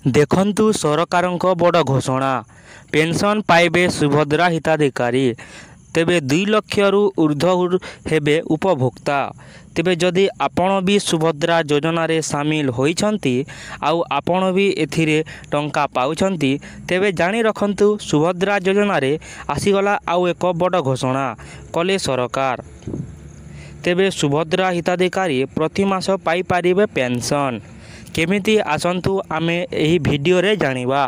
देखंतु सरकारଙ୍କ बड़ घोषणा पेंशन पाइबे सुभद्रा हिताधिकारी तेबे 2 लक्षरू ऊर्ध्व हेबे उपभोक्ता। तेबे जदि आपण भी सुभद्रा योजना रे शामिल होइछंती आउ आपण भी एथिरे टंका पाउछंती तेबे जानि रखंतु सुभद्रा योजना रे आसीगला आउ एक बड़ घोषणा कले सरकार। तेबे सुभद्रा हिताधिकारी प्रति मास पाई पारिबे पेंशन केमिति आसंतु आमे एही वीडियो रे जानिबा।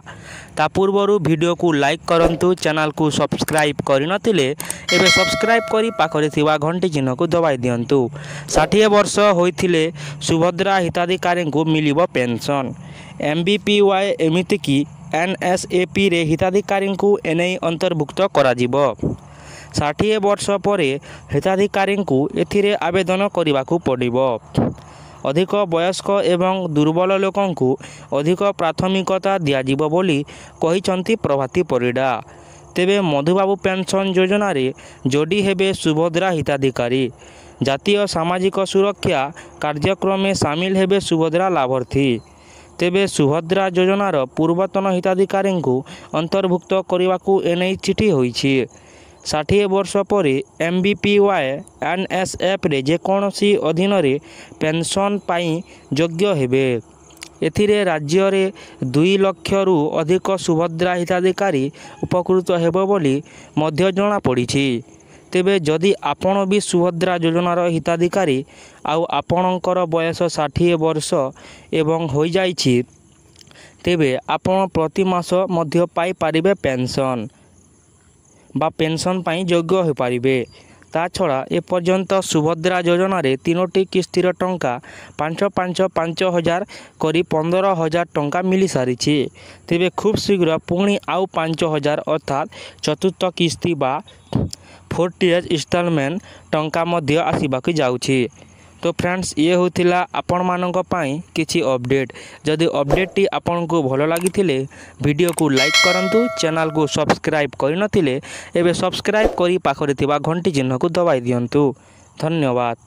ता पूर्वरु वीडियो को लाइक करंतु, चैनल को सब्सक्राइब करि नथिले एबे सब्सक्राइब करी पाखरे थिबा घंटी चिन्ह को दबाई दियंतु। 60 वर्ष होइथिले सुभद्रा हिताधिकारी को मिलिबो पेंशन। एमबीपीवाई एमिति की एनएसएपी रे हिताधिकारी को एनै अंतर्भुक्त करा जिवो। 60 वर्ष परे हिताधिकारी को एथिरे आवेदन करिबाकू पड़िबो। अधिक वयस्क एवं दुर्बल लोकंकु अधिक प्राथमिकता दियाजिबो बोली कहिसंती प्रभाती परिडा। तेबे मधुबाबू पेंशन योजना रे जोड़ी हेबे सुभद्रा हिताधिकारी। जातीय सामाजिक सुरक्षा कार्यक्रम में सामिल हेबे सुभद्रा लाभार्थी। तेबे सुभद्रा योजनार पूर्वतन हिताधिकारी को अंतर्भुक्त करने एनै चिठी होईछि। 60 वर्ष पर एमबीपीवाई एनएसएफ रे जेकोसी अधीन रे पेंशन पाई योग्य हेबे। एथिरे राज्य रे 2 लक्षरू अधिक सुभद्रा हिताधिकारी उपकृत हेबो बोली मध्य जणा पड़िछि। तेबे जदि आपण भी सुभद्रा योजनार हिताधिकारी आउ आपणकर बयस 60 वर्ष एवं हो जाइछि तेबे आपण प्रति मास मध्य पाई पारिबे पेंशन बा पेंशन पाई योग्य हो पारिबे। ता छड़ा ए पर्यंत सुभद्रा योजना रे 3टी किस्तिर टंका 5,500 करी 15,000 टंका मिली सारिछि। तेबे खूब शीघ्र पुणी आउ 5,000 अर्थात चतुर्थ किस्ती बा 40 इंस्टॉलमेंट टंका मध्य आसीबाक जाउछि। तो फ्रेंड्स ये होतिला आपण मानक पई किछि अपडेट। जदि अपडेट टी आपण को भलो लागिथिले वीडियो को लाइक करंतु, चैनल को सब्सक्राइब करि नथिले एबे सब्सक्राइब करी पाखरे थिबा घंटी चिन्ह को दबाई दियंतु। धन्यवाद।